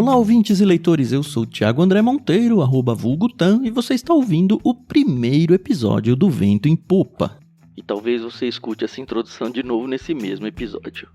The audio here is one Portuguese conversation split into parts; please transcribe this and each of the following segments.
Olá, ouvintes e leitores, eu sou o Thiago André Monteiro, @vulgutan, e você está ouvindo o primeiro episódio do Vento em Popa. E talvez você escute essa introdução de novo nesse mesmo episódio.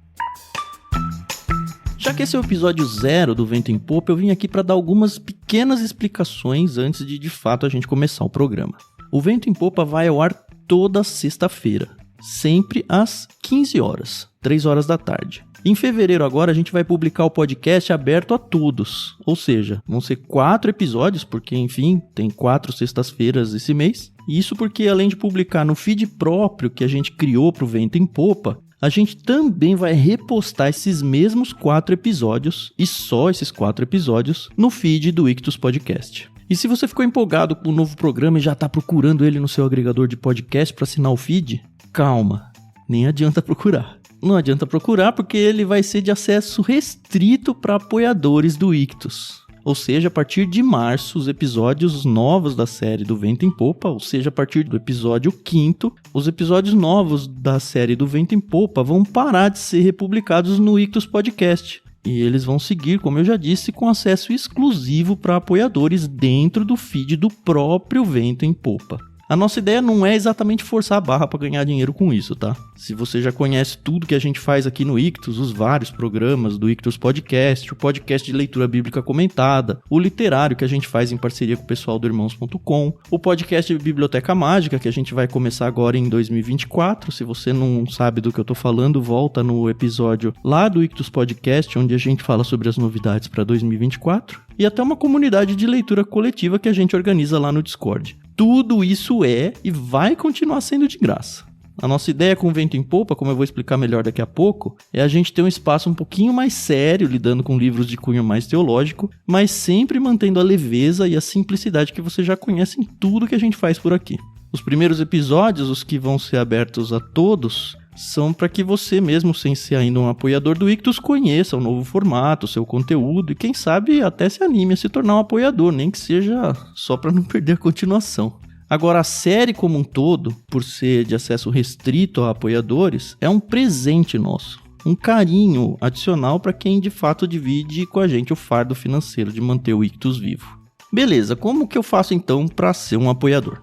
Já que esse é o episódio 0 do Vento em Popa, eu vim aqui para dar algumas pequenas explicações antes de fato a gente começar o programa. O Vento em Popa vai ao ar toda sexta-feira, sempre às 15 horas, 3 horas da tarde. Em fevereiro agora a gente vai publicar o podcast aberto a todos, ou seja, vão ser 4 episódios, porque enfim, tem 4 sextas-feiras esse mês. E isso porque além de publicar no feed próprio que a gente criou para o Vento em Popa, a gente também vai repostar esses mesmos 4 episódios, e só esses 4 episódios, no feed do Ictus Podcast. E se você ficou empolgado com o novo programa e já está procurando ele no seu agregador de podcast para assinar o feed, calma, nem adianta procurar. Não adianta procurar porque ele vai ser de acesso restrito para apoiadores do Ictus. Ou seja, a partir de março, os episódios novos da série do Vento em Popa, ou seja, a partir do episódio 5º, os episódios novos da série do Vento em Popa vão parar de ser republicados no Ictus Podcast. E eles vão seguir, como eu já disse, com acesso exclusivo para apoiadores dentro do feed do próprio Vento em Popa. A nossa ideia não é exatamente forçar a barra para ganhar dinheiro com isso, tá? Se você já conhece tudo que a gente faz aqui no Ictus, os vários programas do Ictus Podcast, o podcast de leitura bíblica comentada, o literário que a gente faz em parceria com o pessoal do Irmãos.com, o podcast de Biblioteca Mágica que a gente vai começar agora em 2024. Se você não sabe do que eu tô falando, volta no episódio lá do Ictus Podcast, onde a gente fala sobre as novidades para 2024. E até uma comunidade de leitura coletiva que a gente organiza lá no Discord. Tudo isso é e vai continuar sendo de graça. A nossa ideia com o Vento em Popa, como eu vou explicar melhor daqui a pouco, é a gente ter um espaço um pouquinho mais sério, lidando com livros de cunho mais teológico, mas sempre mantendo a leveza e a simplicidade que você já conhece em tudo que a gente faz por aqui. Os primeiros episódios, os que vão ser abertos a todos, são para que você mesmo, sem ser ainda um apoiador do Ictus, conheça o novo formato, o seu conteúdo e quem sabe até se anime a se tornar um apoiador, nem que seja só para não perder a continuação. Agora, a série como um todo, por ser de acesso restrito a apoiadores, é um presente nosso, um carinho adicional para quem de fato divide com a gente o fardo financeiro de manter o Ictus vivo. Beleza, como que eu faço então para ser um apoiador?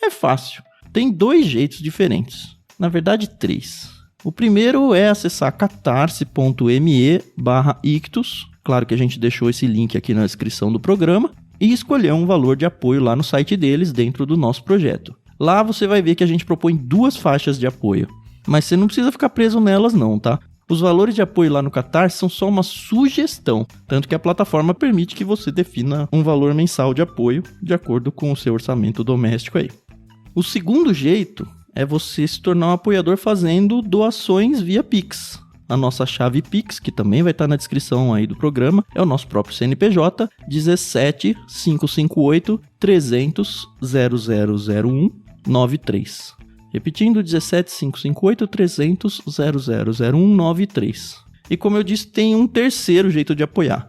É fácil, tem 2 jeitos diferentes. Na verdade, 3. O primeiro é acessar catarse.me/ictus. Claro que a gente deixou esse link aqui na descrição do programa. E escolher um valor de apoio lá no site deles dentro do nosso projeto. Lá você vai ver que a gente propõe 2 faixas de apoio. Mas você não precisa ficar preso nelas não, tá? Os valores de apoio lá no Catarse são só uma sugestão. Tanto que a plataforma permite que você defina um valor mensal de apoio de acordo com o seu orçamento doméstico aí. O segundo jeito é você se tornar um apoiador fazendo doações via Pix. A nossa chave Pix, que também vai estar na descrição aí do programa, é o nosso próprio CNPJ, 17 558 300 0001 93. Repetindo, 17 558 300 0001 93. E como eu disse, tem um terceiro jeito de apoiar.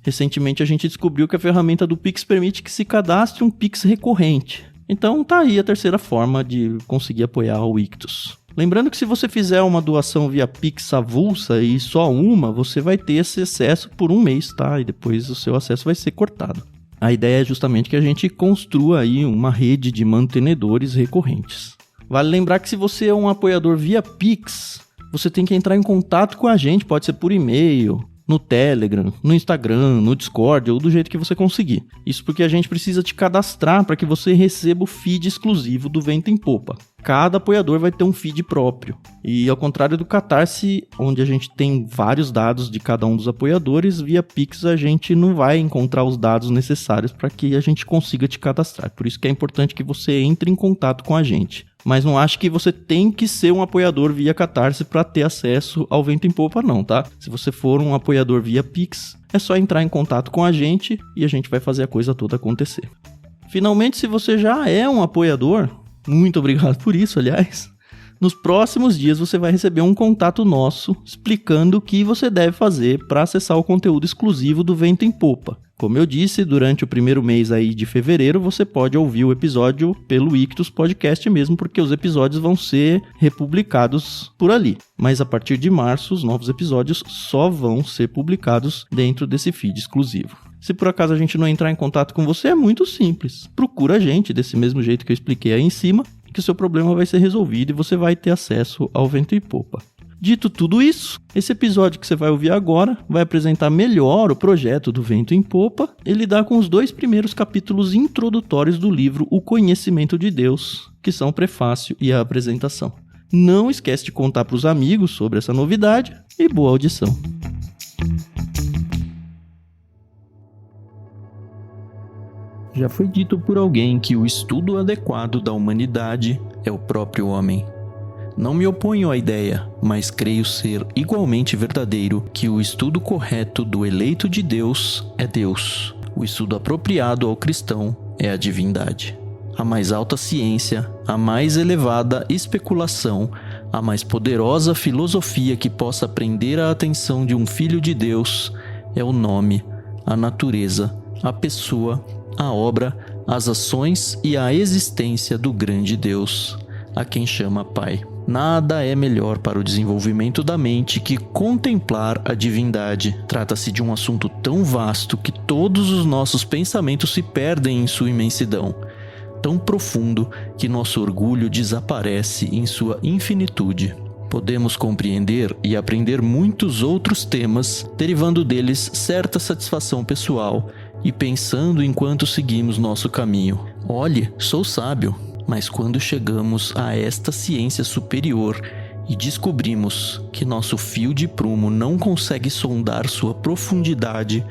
Recentemente a gente descobriu que a ferramenta do Pix permite que se cadastre um Pix recorrente. Então tá aí a terceira forma de conseguir apoiar o Ictus. Lembrando que se você fizer uma doação via Pix avulsa e só uma, você vai ter esse acesso por 1 mês, tá? E depois o seu acesso vai ser cortado. A ideia é justamente que a gente construa aí uma rede de mantenedores recorrentes. Vale lembrar que se você é um apoiador via Pix, você tem que entrar em contato com a gente, pode ser por e-mail, no Telegram, no Instagram, no Discord ou do jeito que você conseguir. Isso porque a gente precisa te cadastrar para que você receba o feed exclusivo do Vento em Popa. Cada apoiador vai ter um feed próprio. E ao contrário do Catarse, onde a gente tem vários dados de cada um dos apoiadores, via Pix a gente não vai encontrar os dados necessários para que a gente consiga te cadastrar. Por isso que é importante que você entre em contato com a gente. Mas não acho que você tem que ser um apoiador via Catarse para ter acesso ao Vento em Popa não, tá? Se você for um apoiador via Pix, é só entrar em contato com a gente e a gente vai fazer a coisa toda acontecer. Finalmente, se você já é um apoiador, muito obrigado por isso, aliás, nos próximos dias você vai receber um contato nosso explicando o que você deve fazer para acessar o conteúdo exclusivo do Vento em Popa. Como eu disse, durante o primeiro mês aí de fevereiro, você pode ouvir o episódio pelo Ictus Podcast mesmo, porque os episódios vão ser republicados por ali. Mas a partir de março, os novos episódios só vão ser publicados dentro desse feed exclusivo. Se por acaso a gente não entrar em contato com você, é muito simples. Procura a gente, desse mesmo jeito que eu expliquei aí em cima, que o seu problema vai ser resolvido e você vai ter acesso ao Vento em Popa. Dito tudo isso, esse episódio que você vai ouvir agora vai apresentar melhor o projeto do Vento em Popa e lidar com os 2 primeiros capítulos introdutórios do livro O Conhecimento de Deus, que são o prefácio e a apresentação. Não esquece de contar para os amigos sobre essa novidade e boa audição. Já foi dito por alguém que o estudo adequado da humanidade é o próprio homem. Não me oponho à ideia, mas creio ser igualmente verdadeiro que o estudo correto do eleito de Deus é Deus. O estudo apropriado ao cristão é a divindade. A mais alta ciência, a mais elevada especulação, a mais poderosa filosofia que possa prender a atenção de um filho de Deus é o nome, a natureza, a pessoa, a obra, as ações e a existência do grande Deus, a quem chama Pai. Nada é melhor para o desenvolvimento da mente que contemplar a divindade. Trata-se de um assunto tão vasto que todos os nossos pensamentos se perdem em sua imensidão, tão profundo que nosso orgulho desaparece em sua infinitude. Podemos compreender e aprender muitos outros temas, derivando deles certa satisfação pessoal e pensando enquanto seguimos nosso caminho. Olhe, sou sábio. Mas quando chegamos a esta ciência superior e descobrimos que nosso fio de prumo não consegue sondar sua profundidade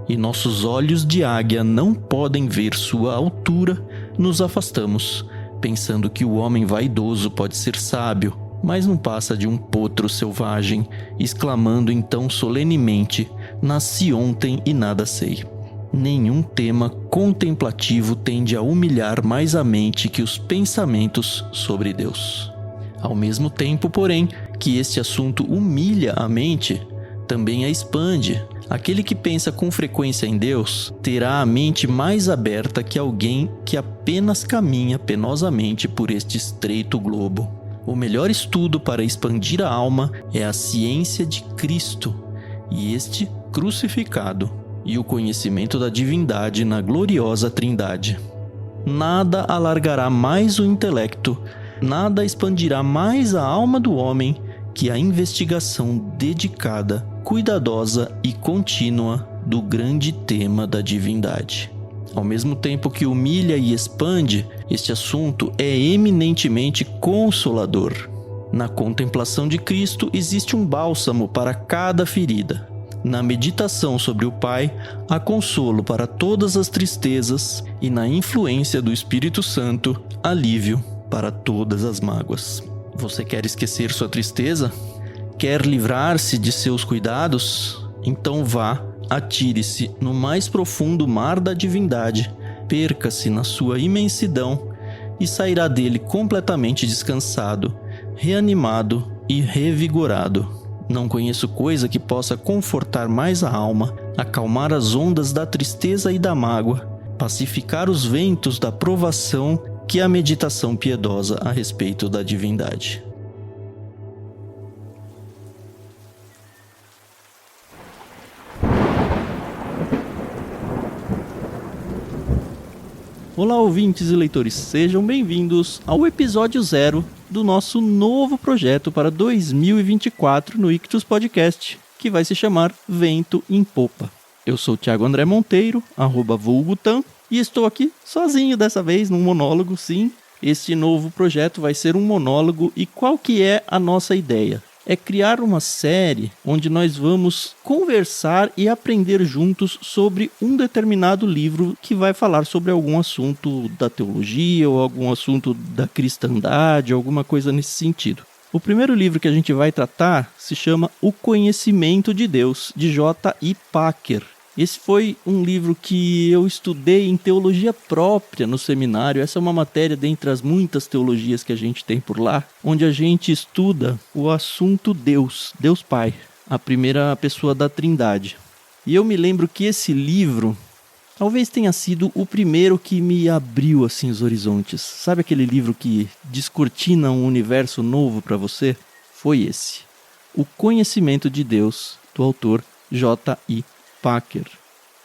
e nossos olhos de águia não podem ver sua altura, nos afastamos, pensando que o homem vaidoso pode ser sábio, mas não passa de um potro selvagem, exclamando então solenemente: nasci ontem e nada sei. Nenhum tema contemplativo tende a humilhar mais a mente que os pensamentos sobre Deus. Ao mesmo tempo, porém, que este assunto humilha a mente, também a expande. Aquele que pensa com frequência em Deus terá a mente mais aberta que alguém que apenas caminha penosamente por este estreito globo. O melhor estudo para expandir a alma é a ciência de Cristo, e este crucificado, e o conhecimento da divindade na gloriosa Trindade. Nada alargará mais o intelecto, nada expandirá mais a alma do homem que a investigação dedicada, cuidadosa e contínua do grande tema da divindade. Ao mesmo tempo que humilha e expande, este assunto é eminentemente consolador. Na contemplação de Cristo existe um bálsamo para cada ferida. Na meditação sobre o Pai, há consolo para todas as tristezas e na influência do Espírito Santo, alívio para todas as mágoas. Você quer esquecer sua tristeza? Quer livrar-se de seus cuidados? Então vá, atire-se no mais profundo mar da divindade, perca-se na sua imensidão e sairá dele completamente descansado, reanimado e revigorado. Não conheço coisa que possa confortar mais a alma, acalmar as ondas da tristeza e da mágoa, pacificar os ventos da provação que a meditação piedosa a respeito da divindade. Olá, ouvintes e leitores, sejam bem-vindos ao episódio 0 do nosso novo projeto para 2024 no Ictus Podcast, que vai se chamar Vento em Popa. Eu sou o Thiago André Monteiro, @vulgutan, e estou aqui sozinho dessa vez, num monólogo, sim. Este novo projeto vai ser um monólogo, e qual que é a nossa ideia? É criar uma série onde nós vamos conversar e aprender juntos sobre um determinado livro que vai falar sobre algum assunto da teologia ou algum assunto da cristandade, alguma coisa nesse sentido. O primeiro livro que a gente vai tratar se chama O Conhecimento de Deus, de J.I. Packer. Esse foi um livro que eu estudei em teologia própria no seminário. Essa é uma matéria dentre as muitas teologias que a gente tem por lá, onde a gente estuda o assunto Deus, Deus Pai, a primeira pessoa da Trindade. E eu me lembro que esse livro, talvez tenha sido o primeiro que me abriu assim os horizontes. Sabe aquele livro que descortina um universo novo para você? Foi esse. O Conhecimento de Deus, do autor J.I. Packer.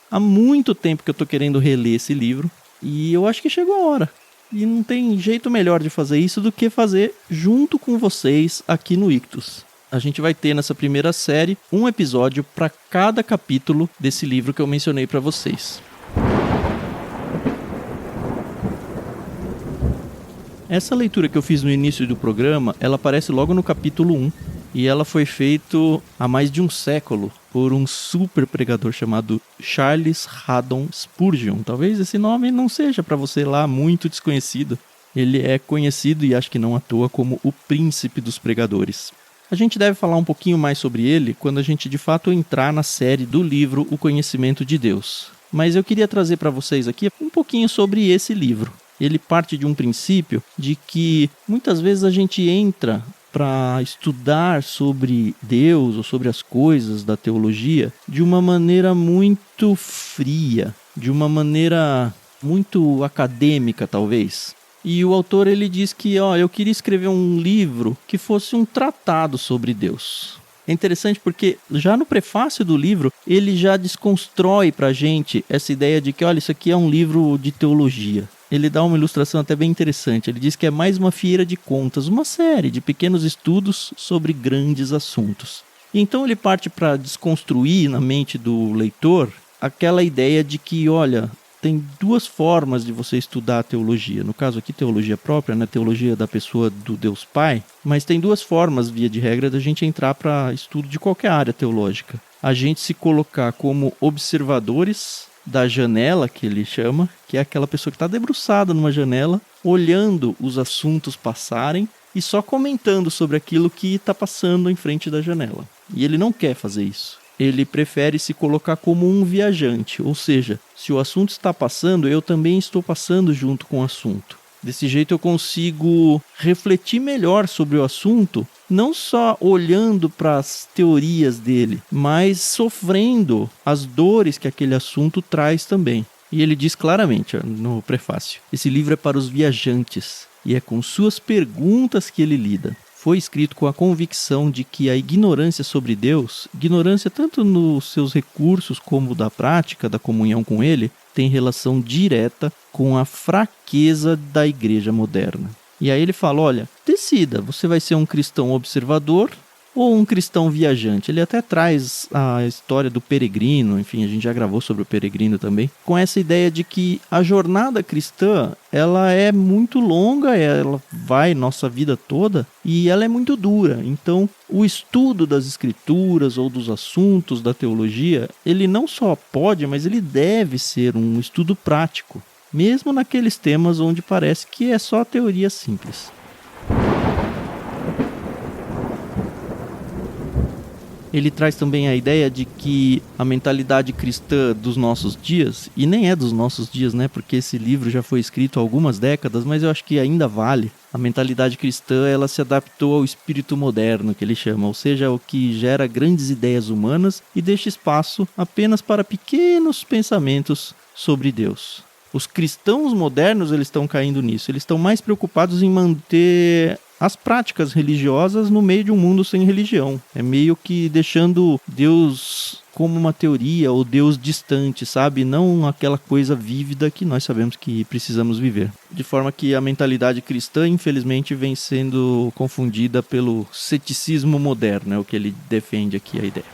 Há muito tempo que eu estou querendo reler esse livro e eu acho que chegou a hora. E não tem jeito melhor de fazer isso do que fazer junto com vocês aqui no Ictus. A gente vai ter nessa primeira série um episódio para cada capítulo desse livro que eu mencionei para vocês. Essa leitura que eu fiz no início do programa, ela aparece logo no capítulo 1 e ela foi feita há mais de um século por um super pregador chamado Charles Haddon Spurgeon. Talvez esse nome não seja para você lá muito desconhecido. Ele é conhecido e acho que não à toa como o príncipe dos pregadores. A gente deve falar um pouquinho mais sobre ele quando a gente de fato entrar na série do livro O Conhecimento de Deus. Mas eu queria trazer para vocês aqui um pouquinho sobre esse livro. Ele parte de um princípio de que muitas vezes a gente entra para estudar sobre Deus ou sobre as coisas da teologia de uma maneira muito fria, de uma maneira muito acadêmica talvez. E o autor ele diz que eu queria escrever um livro que fosse um tratado sobre Deus. É interessante porque já no prefácio do livro ele já desconstrói para a gente essa ideia de que isso aqui é um livro de teologia. Ele dá uma ilustração até bem interessante. Ele diz que é mais uma feira de contas, uma série de pequenos estudos sobre grandes assuntos. Então ele parte para desconstruir na mente do leitor aquela ideia de que, tem duas formas de você estudar a teologia. No caso aqui, teologia própria, né? Teologia da pessoa do Deus Pai. Mas tem duas formas, via de regra, da gente entrar para estudo de qualquer área teológica. A gente se colocar como observadores da janela, que ele chama, que é aquela pessoa que está debruçada numa janela, olhando os assuntos passarem e só comentando sobre aquilo que está passando em frente da janela. E ele não quer fazer isso. Ele prefere se colocar como um viajante, ou seja, se o assunto está passando, eu também estou passando junto com o assunto. Desse jeito eu consigo refletir melhor sobre o assunto, não só olhando para as teorias dele, mas sofrendo as dores que aquele assunto traz também. E ele diz claramente no prefácio, esse livro é para os viajantes e é com suas perguntas que ele lida. Foi escrito com a convicção de que a ignorância sobre Deus, ignorância tanto nos seus recursos como da prática da comunhão com Ele, tem relação direta com a fraqueza da igreja moderna. E aí ele fala, decida, você vai ser um cristão observador ou um cristão viajante. Ele até traz a história do peregrino, enfim, a gente já gravou sobre o peregrino também, com essa ideia de que a jornada cristã, ela é muito longa, ela vai nossa vida toda e ela é muito dura. Então, o estudo das escrituras ou dos assuntos da teologia, ele não só pode, mas ele deve ser um estudo prático, mesmo naqueles temas onde parece que é só teoria simples. Ele traz também a ideia de que a mentalidade cristã dos nossos dias, e nem é dos nossos dias, né? Porque esse livro já foi escrito há algumas décadas, mas eu acho que ainda vale. A mentalidade cristã, ela se adaptou ao espírito moderno, que ele chama, ou seja, o que gera grandes ideias humanas e deixa espaço apenas para pequenos pensamentos sobre Deus. Os cristãos modernos, eles estão caindo nisso. Eles estão mais preocupados em manter as práticas religiosas no meio de um mundo sem religião. É meio que deixando Deus como uma teoria ou Deus distante, sabe? Não aquela coisa vívida que nós sabemos que precisamos viver. De forma que a mentalidade cristã, infelizmente, vem sendo confundida pelo ceticismo moderno, é o que ele defende aqui a ideia.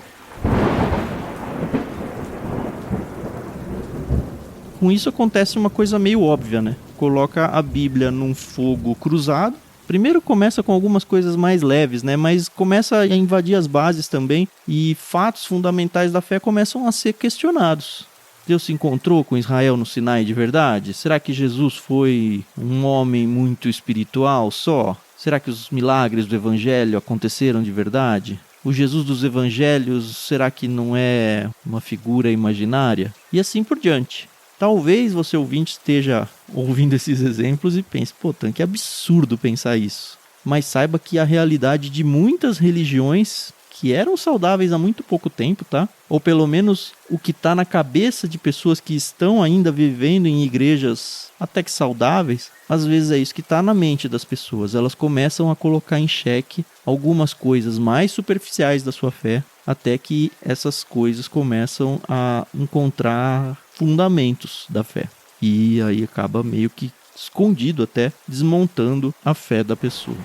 Com isso acontece uma coisa meio óbvia, né? Coloca a Bíblia num fogo cruzado. Primeiro começa com algumas coisas mais leves, né? Mas começa a invadir as bases também e fatos fundamentais da fé começam a ser questionados. Deus se encontrou com Israel no Sinai de verdade? Será que Jesus foi um homem muito espiritual só? Será que os milagres do Evangelho aconteceram de verdade? O Jesus dos Evangelhos, será que não é uma figura imaginária? E assim por diante. Talvez você ouvinte esteja ouvindo esses exemplos e pense, que absurdo pensar isso. Mas saiba que a realidade de muitas religiões que eram saudáveis há muito pouco tempo, tá? Ou pelo menos o que está na cabeça de pessoas que estão ainda vivendo em igrejas até que saudáveis, às vezes é isso que está na mente das pessoas. Elas começam a colocar em xeque algumas coisas mais superficiais da sua fé, até que essas coisas começam a encontrar fundamentos da fé. E aí acaba meio que escondido, até desmontando a fé da pessoa.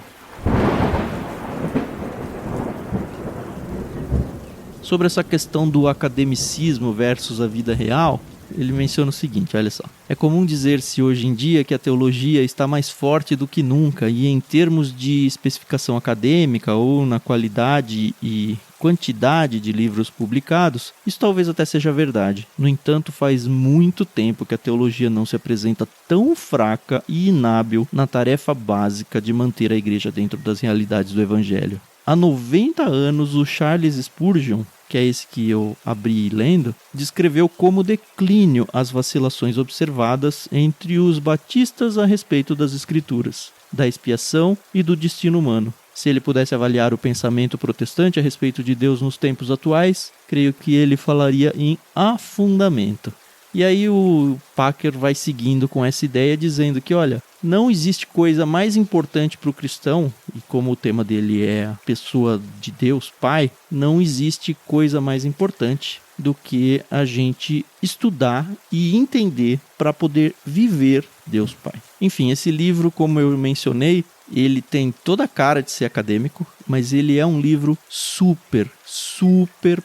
Sobre essa questão do academicismo versus a vida real, ele menciona o seguinte, olha só. É comum dizer-se hoje em dia que a teologia está mais forte do que nunca, e em termos de especificação acadêmica ou na qualidade e quantidade de livros publicados, isso talvez até seja verdade. No entanto, faz muito tempo que a teologia não se apresenta tão fraca e inábil na tarefa básica de manter a igreja dentro das realidades do Evangelho. Há 90 anos, o Charles Spurgeon, que é esse que eu abri lendo, descreveu como declínio as vacilações observadas entre os batistas a respeito das Escrituras, da expiação e do destino humano. Se ele pudesse avaliar o pensamento protestante a respeito de Deus nos tempos atuais, creio que ele falaria em afundamento. E aí o Packer vai seguindo com essa ideia, dizendo que, olha, não existe coisa mais importante para o cristão, e como o tema dele é a pessoa de Deus, Pai, não existe coisa mais importante do que a gente estudar e entender para poder viver Deus Pai. Enfim, esse livro, como eu mencionei, ele tem toda a cara de ser acadêmico, mas ele é um livro super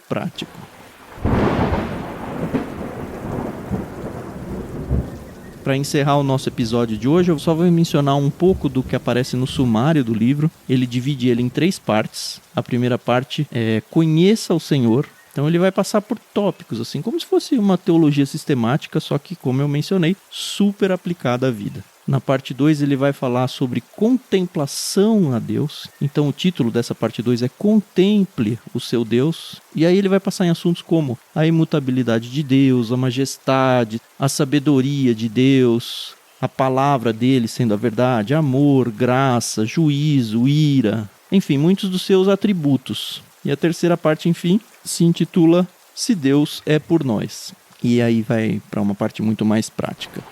prático. Para encerrar o nosso episódio de hoje, eu só vou mencionar um pouco do que aparece no sumário do livro. Ele divide ele em 3 partes. A primeira parte é Conheça o Senhor. Então ele vai passar por tópicos, assim, como se fosse uma teologia sistemática, só que, como eu mencionei, super aplicada à vida. Na parte 2 ele vai falar sobre contemplação a Deus. Então o título dessa parte 2 é Contemple o seu Deus. E aí ele vai passar em assuntos como a imutabilidade de Deus, a majestade, a sabedoria de Deus, a palavra dele sendo a verdade, amor, graça, juízo, ira, enfim, muitos dos seus atributos. E a terceira parte, enfim, se intitula Se Deus é por Nós. E aí vai para uma parte muito mais prática.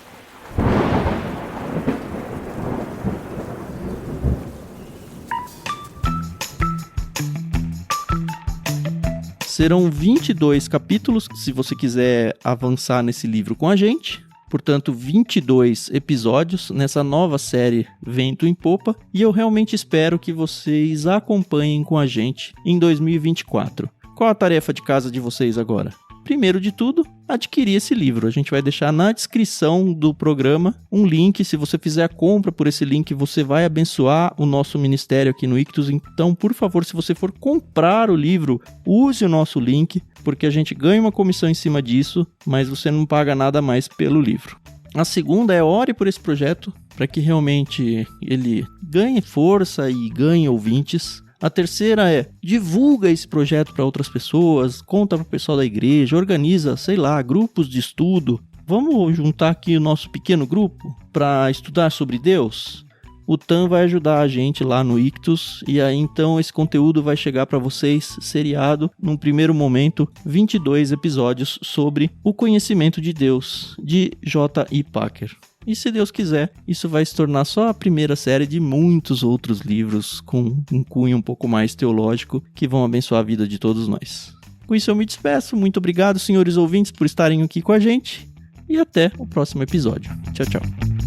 Serão 22 capítulos, se você quiser avançar nesse livro com a gente. Portanto, 22 episódios nessa nova série Vento em Popa. E eu realmente espero que vocês acompanhem com a gente em 2024. Qual a tarefa de casa de vocês agora? Primeiro de tudo, adquirir esse livro. A gente vai deixar na descrição do programa um link. Se você fizer a compra por esse link, você vai abençoar o nosso ministério aqui no Ictus. Então, por favor, se você for comprar o livro, use o nosso link, porque a gente ganha uma comissão em cima disso, mas você não paga nada mais pelo livro. A segunda é ore por esse projeto, para que realmente ele ganhe força e ganhe ouvintes. A terceira é, divulga esse projeto para outras pessoas, conta para o pessoal da igreja, organiza, grupos de estudo. Vamos juntar aqui o nosso pequeno grupo para estudar sobre Deus? O Tan vai ajudar a gente lá no Ictus, e aí então esse conteúdo vai chegar para vocês seriado, num primeiro momento, 22 episódios sobre o conhecimento de Deus, de J.I. Packer. E se Deus quiser, isso vai se tornar só a primeira série de muitos outros livros com um cunho um pouco mais teológico que vão abençoar a vida de todos nós. Com isso eu me despeço. Muito obrigado, senhores ouvintes, por estarem aqui com a gente. E até o próximo episódio. Tchau, tchau.